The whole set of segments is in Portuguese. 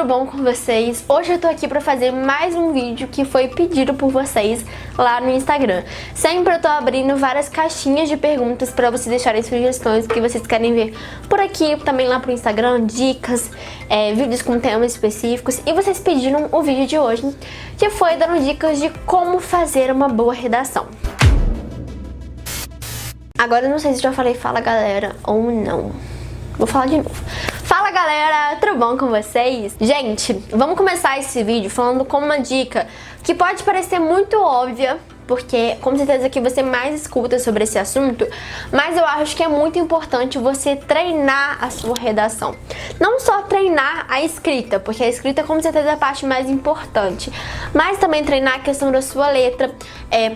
tudo bom com vocês? Hoje eu tô aqui pra fazer mais um vídeo que foi pedido por vocês lá no Instagram. Sempre eu tô abrindo várias caixinhas de perguntas pra vocês deixarem sugestões que vocês querem ver por aqui, também lá pro Instagram, dicas, vídeos com temas específicos. E vocês pediram o vídeo de hoje, que foi dando dicas de como fazer uma boa redação. Agora eu não sei se já falei fala galera ou não. Vou falar de novo. Fala galera, tudo bom com vocês? Gente, vamos começar esse vídeo falando com uma dica que pode parecer muito óbvia, porque com certeza que você mais escuta sobre esse assunto, mas eu acho que é muito importante você treinar a sua redação. Não só treinar a escrita, porque a escrita com certeza é a parte mais importante, mas também treinar a questão da sua letra,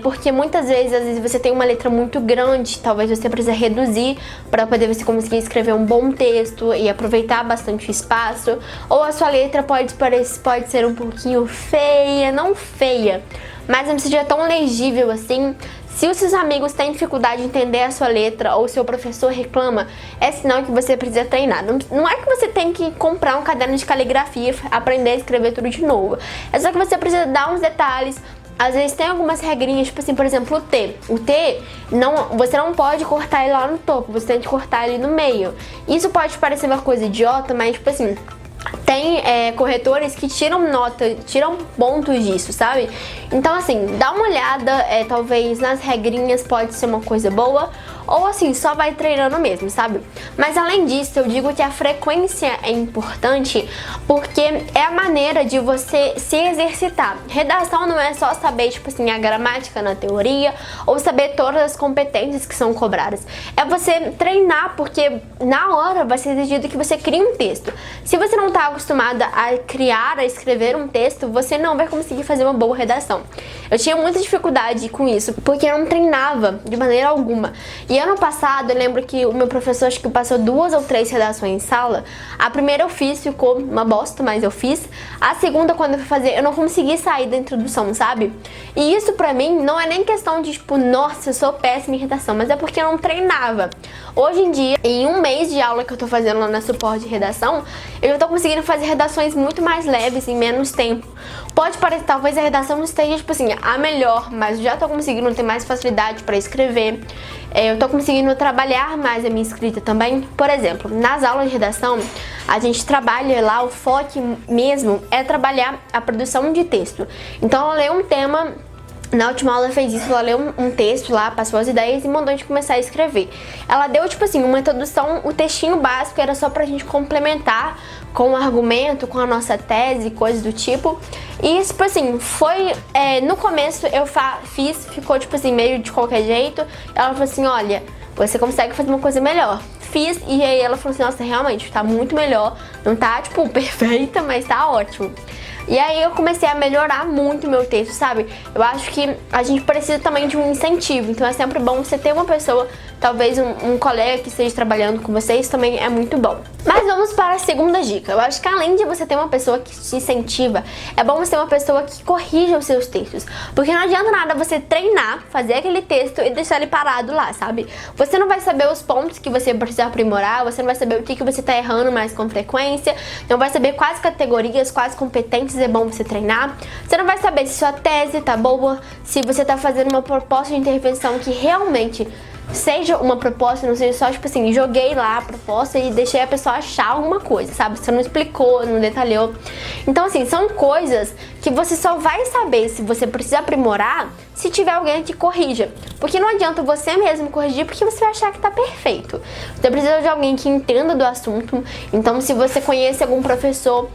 porque muitas vezes, às vezes você tem uma letra muito grande, talvez você precise reduzir para poder você conseguir escrever um bom texto e aproveitar bastante o espaço, ou a sua letra pode ser um pouquinho feia, não feia, mas não seja tão legível assim. Se os seus amigos têm dificuldade de entender a sua letra ou o seu professor reclama, é sinal que você precisa treinar. Não é que você tem que comprar um caderno de caligrafia, aprender a escrever tudo de novo. É só que você precisa dar uns detalhes. Às vezes tem algumas regrinhas, tipo assim, por exemplo, o T. O T, você não pode cortar ele lá no topo, você tem que cortar ele no meio. Isso pode parecer uma coisa idiota, mas tipo assim, tem corretores que tiram nota, tiram pontos disso, sabe? Então assim, dá uma olhada, talvez nas regrinhas pode ser uma coisa boa, ou assim, só vai treinando mesmo, sabe? Mas além disso, eu digo que a frequência é importante, porque é a maneira de você se exercitar. Redação não é só saber, tipo assim, a gramática na teoria, ou saber todas as competências que são cobradas. É você treinar, porque na hora vai ser exigido que você crie um texto. Se você não tá acostumada a criar, a escrever um texto, você não vai conseguir fazer uma boa redação. Eu tinha muita dificuldade com isso, porque eu não treinava de maneira alguma. E ano passado, eu lembro que o meu professor, acho que passou 2 ou 3 redações em sala. A primeira eu fiz, ficou uma bosta, mas eu fiz. A segunda, quando eu fui fazer, eu não consegui sair da introdução, sabe? E isso pra mim não é nem questão de tipo, nossa, eu sou péssima em redação, mas é porque eu não treinava. Hoje em dia, em um mês de aula que eu tô fazendo lá na suporte de redação, eu já tô conseguindo fazer redações muito mais leves em menos tempo. Pode parecer, talvez a redação não esteja, tipo assim, a melhor, mas eu já tô conseguindo ter mais facilidade pra escrever. Eu tô conseguindo trabalhar mais a minha escrita também. Por exemplo, nas aulas de redação, a gente trabalha lá, o foco mesmo é trabalhar a produção de texto. Então, ela lê um tema. Na última aula ela fez isso, ela leu um texto lá, passou as ideias e mandou a gente começar a escrever. Ela deu, tipo assim, uma introdução, o textinho básico era só pra gente complementar com o argumento, com a nossa tese, coisas do tipo. E, tipo assim, foi... no começo eu fiz, ficou, tipo assim, meio de qualquer jeito. Ela falou assim, olha, você consegue fazer uma coisa melhor. Fiz, e aí ela falou assim, nossa, realmente, tá muito melhor. Não tá, tipo, perfeita, mas tá ótimo. E aí eu comecei a melhorar muito o meu texto, sabe? Eu acho que a gente precisa também de um incentivo, então é sempre bom você ter uma pessoa, talvez um colega que esteja trabalhando com vocês, também é muito bom. Mas vamos para a segunda dica. Eu acho que além de você ter uma pessoa que te incentiva, é bom você ter uma pessoa que corrija os seus textos. Porque não adianta nada você treinar, fazer aquele texto e deixar ele parado lá, sabe? Você não vai saber os pontos que você precisa aprimorar, você não vai saber o que você tá errando mais com frequência, não vai saber quais categorias, quais competências é bom você treinar. Você não vai saber se sua tese tá boa, se você tá fazendo uma proposta de intervenção que realmente seja uma proposta, não seja só, tipo assim, joguei lá a proposta e deixei a pessoa achar alguma coisa, sabe? Você não explicou, não detalhou. Então, assim, são coisas que você só vai saber se você precisa aprimorar se tiver alguém que corrija. Porque não adianta você mesmo corrigir, porque você vai achar que tá perfeito. Você precisa de alguém que entenda do assunto. Então, se você conhece algum professor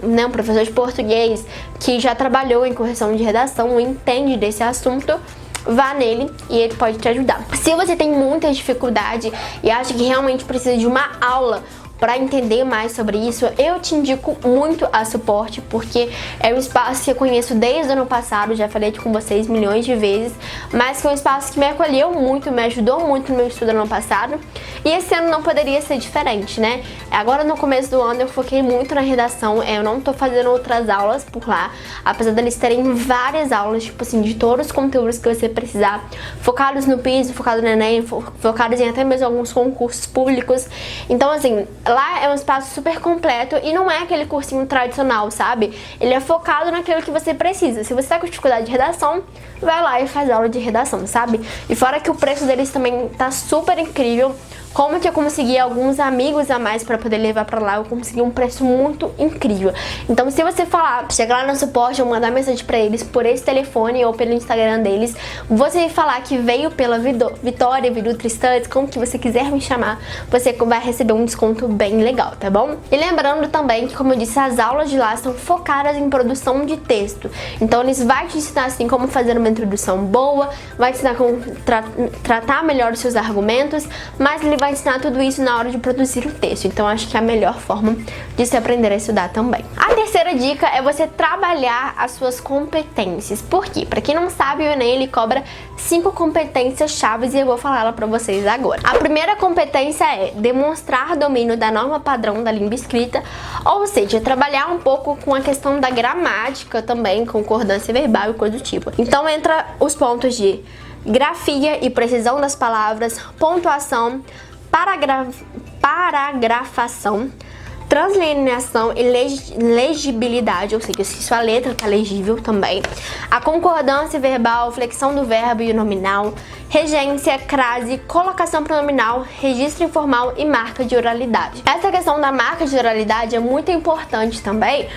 um professor de português que já trabalhou em correção de redação ou entende desse assunto, vá nele e ele pode te ajudar. Se você tem muita dificuldade e acha que realmente precisa de uma aula para entender mais sobre isso, eu te indico muito a Suporte, porque é um espaço que eu conheço desde o ano passado, já falei com vocês milhões de vezes, mas que é um espaço que me acolheu muito, me ajudou muito no meu estudo ano passado, e esse ano não poderia ser diferente, né? Agora no começo do ano eu foquei muito na redação, eu não tô fazendo outras aulas por lá, apesar deles terem várias aulas, tipo assim, de todos os conteúdos que você precisar, focados no PIS, focados no Enem, focados em até mesmo alguns concursos públicos. Então assim, lá é um espaço super completo e não é aquele cursinho tradicional, sabe? Ele é focado naquilo que você precisa. Se você tá com dificuldade de redação, vai lá e faz aula de redação, sabe? E fora que o preço deles também tá super incrível. Como que eu consegui alguns amigos a mais para poder levar para lá, eu consegui um preço muito incrível. Então, se você falar, chegar lá no suporte ou mandar mensagem para eles por esse telefone ou pelo Instagram deles, você falar que veio pela Vitória, Vidutra Studies, como que você quiser me chamar, você vai receber um desconto bem legal, tá bom? E lembrando também que, como eu disse, as aulas de lá são focadas em produção de texto. Então, eles vão te ensinar assim como fazer uma introdução boa, vai te ensinar como tratar melhor os seus argumentos, mas ele vai ensinar tudo isso na hora de produzir o texto. Então acho que é a melhor forma de se aprender a estudar também. A terceira dica é você trabalhar as suas competências. Por quê? Pra quem não sabe, o Enem ele cobra 5 competências chaves e eu vou falar ela pra vocês agora. A primeira competência é demonstrar domínio da norma padrão da língua escrita, ou seja, trabalhar um pouco com a questão da gramática também, concordância verbal e coisa do tipo. Então entra os pontos de grafia e precisão das palavras, pontuação, paragrafação, translineação e legibilidade, ou seja, se sua letra tá legível também, a concordância verbal, flexão do verbo e o nominal, regência, crase, colocação pronominal, registro informal e marca de oralidade. Essa questão da marca de oralidade é muito importante também,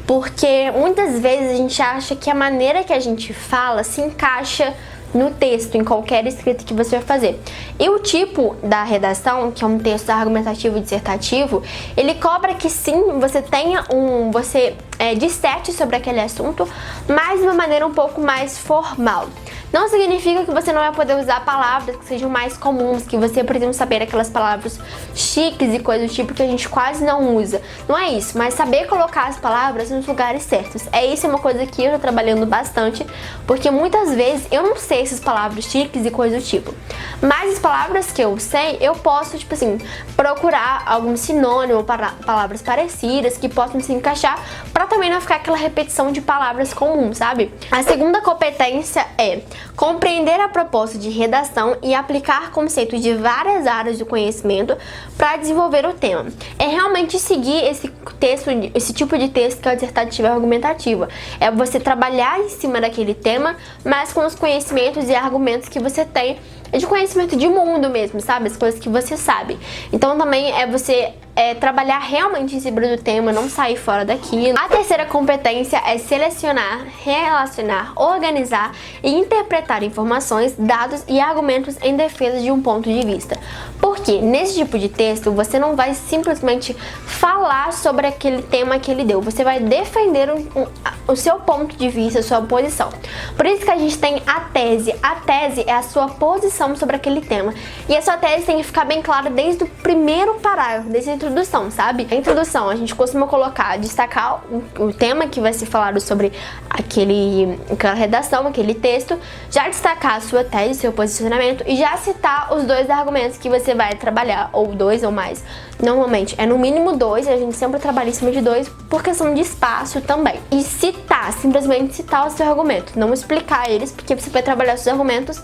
porque muitas vezes a gente acha que a maneira que a gente fala se encaixa no texto, em qualquer escrita que você vai fazer. E o tipo da redação, que é um texto argumentativo e dissertativo, ele cobra que sim, você tenha você disserte sobre aquele assunto, mas de uma maneira um pouco mais formal. Não significa que você não vai poder usar palavras que sejam mais comuns, que você precisa saber aquelas palavras chiques e coisas do tipo que a gente quase não usa. Não é isso, mas saber colocar as palavras nos lugares certos. Isso é uma coisa que eu tô trabalhando bastante, porque muitas vezes eu não sei essas palavras chiques e coisas do tipo. Mas as palavras que eu sei, eu posso, tipo assim, procurar algum sinônimo para palavras parecidas que possam se encaixar, para também não ficar aquela repetição de palavras comuns, sabe? A segunda competência é compreender a proposta de redação e aplicar conceitos de várias áreas do conhecimento para desenvolver o tema. É realmente seguir esse tipo de texto que é a dissertativa argumentativa. É você trabalhar em cima daquele tema, mas com os conhecimentos e argumentos que você tem de conhecimento de mundo mesmo, sabe? As coisas que você sabe. Então também é você trabalhar realmente em cima do tema, não sair fora daquilo. A terceira competência é selecionar, relacionar, organizar e interpretar informações, dados e argumentos em defesa de um ponto de vista. Porque nesse tipo de texto você não vai simplesmente falar sobre aquele tema que ele deu, você vai defender o seu ponto de vista, a sua posição. Por isso que a gente tem a tese. A tese é a sua posição sobre aquele tema. E a sua tese tem que ficar bem clara desde o primeiro parágrafo, desde a introdução, sabe? A introdução, a gente costuma destacar o tema que vai ser falado sobre aquela redação, aquele texto, já destacar a sua tese, seu posicionamento e já citar os 2 argumentos que você vai trabalhar, ou 2 ou mais. Normalmente é no mínimo 2, a gente sempre trabalha em cima de 2 por questão de espaço também. E simplesmente citar o seu argumento, não explicar eles, porque você vai trabalhar os seus argumentos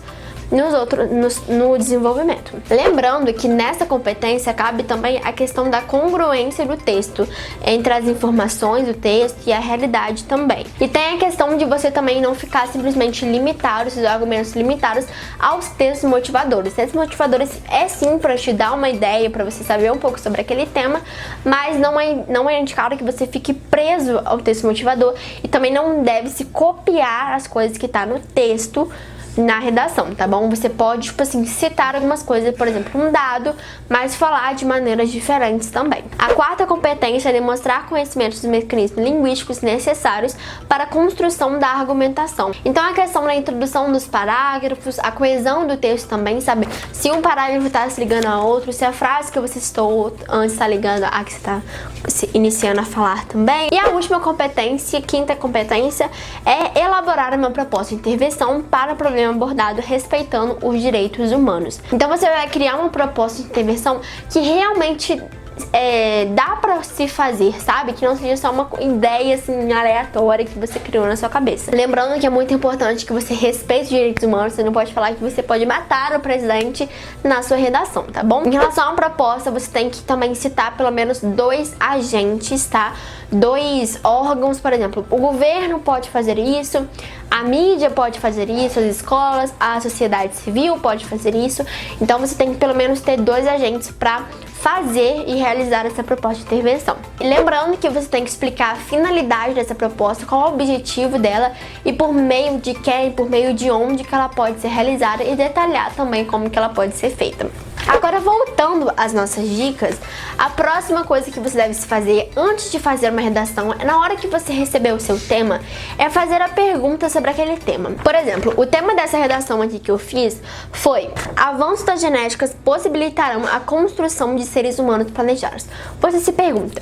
no desenvolvimento. Lembrando que nessa competência cabe também a questão da congruência do texto entre as informações do texto e a realidade também. E tem a questão de você também não ficar simplesmente limitado, os seus argumentos limitados aos textos motivadores. Textos motivadores é sim para te dar uma ideia, para você saber um pouco sobre aquele tema, mas não é indicado que você fique preso ao texto motivador e também não deve se copiar as coisas que tá no texto na redação, tá bom? Você pode, tipo assim, citar algumas coisas, por exemplo, um dado, mas falar de maneiras diferentes também. A quarta competência é demonstrar conhecimentos dos mecanismos linguísticos necessários para a construção da argumentação. Então, a questão da introdução dos parágrafos, a coesão do texto também, sabe? Se um parágrafo está se ligando a outro, se a frase que você citou antes está ligando a que você está se iniciando a falar também. E a última competência, quinta competência, é elaborar uma proposta de intervenção para problema abordado respeitando os direitos humanos. Então você vai criar uma proposta de intervenção que realmente dá pra se fazer, sabe? Que não seja só uma ideia assim aleatória que você criou na sua cabeça. Lembrando que é muito importante que você respeite os direitos humanos. Você não pode falar que você pode matar o presidente na sua redação, tá bom? Em relação à proposta, você tem que também citar pelo menos 2 agentes, tá? 2 órgãos, por exemplo, o governo pode fazer isso, a mídia pode fazer isso, as escolas, a sociedade civil pode fazer isso. Então você tem que pelo menos ter 2 agentes para fazer e realizar essa proposta de intervenção. E lembrando que você tem que explicar a finalidade dessa proposta, qual o objetivo dela e por meio de quem, por meio de onde que ela pode ser realizada e detalhar também como que ela pode ser feita. Agora, voltando às nossas dicas, a próxima coisa que você deve fazer antes de fazer uma redação, na hora que você receber o seu tema, é fazer a pergunta sobre aquele tema. Por exemplo, o tema dessa redação aqui que eu fiz foi: avanços das genéticas possibilitarão a construção de seres humanos planejados. Você se pergunta: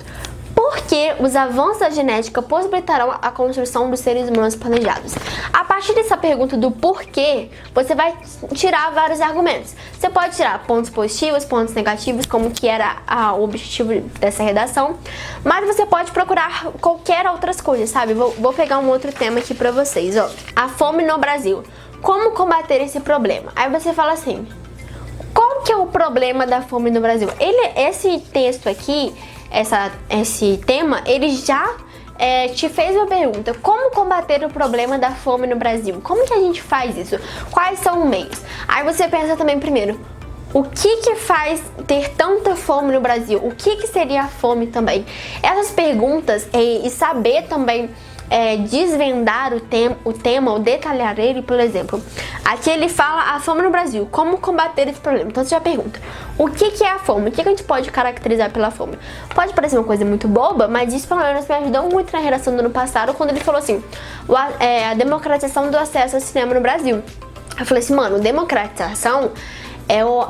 por que os avanços da genética possibilitarão a construção dos seres humanos planejados? A partir dessa pergunta do porquê, você vai tirar vários argumentos. Você pode tirar pontos positivos, pontos negativos, como que era o objetivo dessa redação, mas você pode procurar qualquer outras coisas, sabe? Vou pegar um outro tema aqui pra vocês, ó. A fome no Brasil. Como combater esse problema? Aí você fala assim: qual que é o problema da fome no Brasil? Esse texto aqui, esse tema, ele já te fez uma pergunta: como combater o problema da fome no Brasil? Como que a gente faz isso? Quais são os meios? Aí você pensa também primeiro: o que faz ter tanta fome no Brasil? O que seria a fome também? Essas perguntas e saber também desvendar o tema ou detalhar ele, por exemplo, aqui ele fala a fome no Brasil, como combater esse problema. Então você já pergunta: o que é a fome? O que a gente pode caracterizar pela fome? Pode parecer uma coisa muito boba, mas isso pelo menos me ajudou muito na redação do ano passado, quando ele falou assim: a democratização do acesso ao cinema no Brasil. Eu falei assim: mano, democratização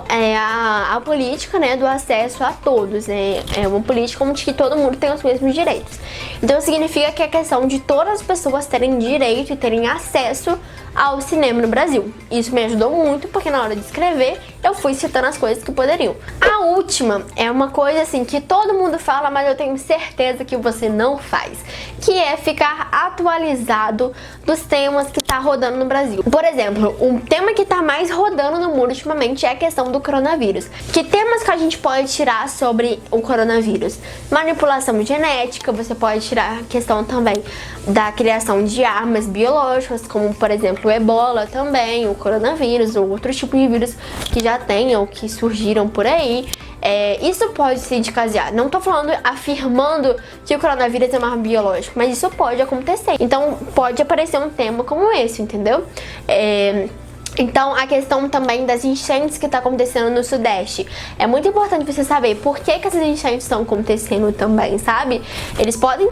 é a política, né, do acesso a todos, né? É uma política onde que todo mundo tem os mesmos direitos. Então significa que é questão de todas as pessoas terem direito e terem acesso ao cinema no Brasil. Isso me ajudou muito, porque na hora de escrever eu fui citando as coisas que poderiam. A última é uma coisa assim que todo mundo fala, mas eu tenho certeza que você não faz, que é ficar atualizado dos temas que tá rodando no Brasil. Por exemplo, um tema que tá mais rodando no mundo ultimamente é a questão do coronavírus. Que temas que a gente pode tirar sobre o coronavírus? Manipulação genética, você pode tirar a questão também da criação de armas biológicas, como por exemplo o ebola também, o coronavírus ou outro tipo de vírus que já tem ou que surgiram por aí. Isso pode se descasear. Não tô falando, afirmando que o coronavírus é uma arma biológica, mas isso pode acontecer. Então pode aparecer um tema como esse, entendeu? Então, a questão também das enchentes que está acontecendo no Sudeste. É muito importante você saber por que essas enchentes estão acontecendo também, sabe? Eles podem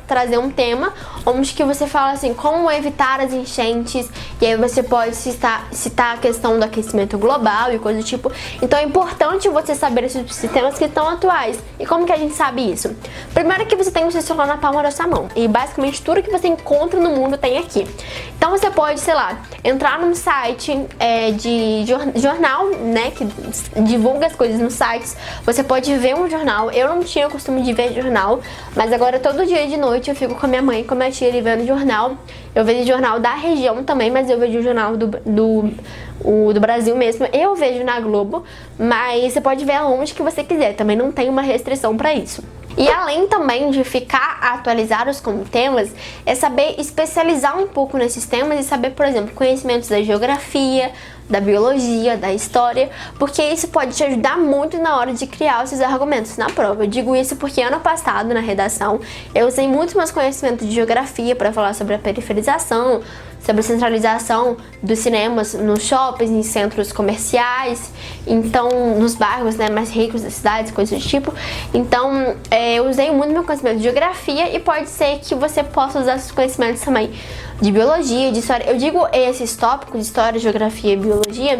trazer um tema onde que você fala assim, como evitar as enchentes, e aí você pode citar a questão do aquecimento global e coisa do tipo. Então é importante você saber esses temas que estão atuais. E como que a gente sabe isso? Primeiro que você tem o seu celular na palma da sua mão. E basicamente tudo que você encontra no mundo tem aqui. Então você pode, sei lá, entrar num site de jornal, né, que divulga as coisas nos sites. Você pode ver um jornal. Eu não tinha o costume de ver jornal, mas agora todo dia de noite eu fico com a minha mãe e com a minha tia ali vendo jornal. Eu vejo jornal da região também, mas eu vejo o jornal do Brasil mesmo. Eu vejo na Globo, mas você pode ver aonde que você quiser. Também não tem uma restrição para isso. E além também de ficar atualizados com temas, é saber especializar um pouco nesses temas e saber, por exemplo, conhecimentos da geografia, da biologia, da história, porque isso pode te ajudar muito na hora de criar esses argumentos na prova. Eu digo isso porque ano passado, na redação, eu usei muitos meus conhecimentos de geografia para falar sobre a periferização, sobre a centralização dos cinemas nos shoppings, em centros comerciais, então nos bairros, né, mais ricos das cidades, coisas do tipo. Então eu usei muito meu conhecimento de geografia e pode ser que você possa usar esses conhecimentos também de biologia, de história. Eu digo esses tópicos de história, geografia e biologia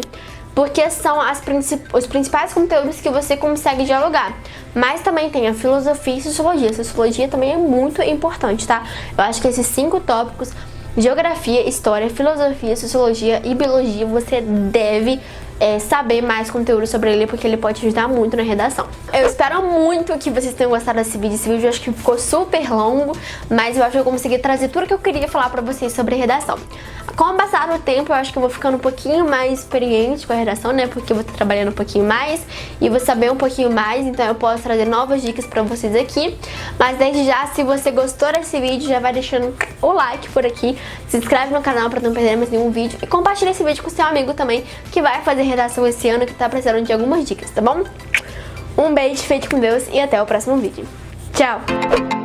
porque são os principais conteúdos que você consegue dialogar. Mas também tem a filosofia e sociologia. A sociologia também é muito importante, tá? Eu acho que esses 5 tópicos, geografia, história, filosofia, sociologia e biologia, você deve saber mais conteúdo sobre ele, porque ele pode te ajudar muito na redação. Eu espero muito que vocês tenham gostado desse vídeo. Esse vídeo eu acho que ficou super longo, mas eu acho que eu consegui trazer tudo que eu queria falar pra vocês sobre redação. Com o passar do tempo, eu acho que eu vou ficando um pouquinho mais experiente com a redação, né? Porque eu vou estar trabalhando um pouquinho mais e vou saber um pouquinho mais, então eu posso trazer novas dicas pra vocês aqui. Mas desde já, se você gostou desse vídeo, já vai deixando o like por aqui, se inscreve no canal pra não perder mais nenhum vídeo e compartilha esse vídeo com seu amigo também, que vai fazer redação esse ano, que tá precisando de algumas dicas, tá bom? Um beijo, fique com Deus e até o próximo vídeo. Tchau!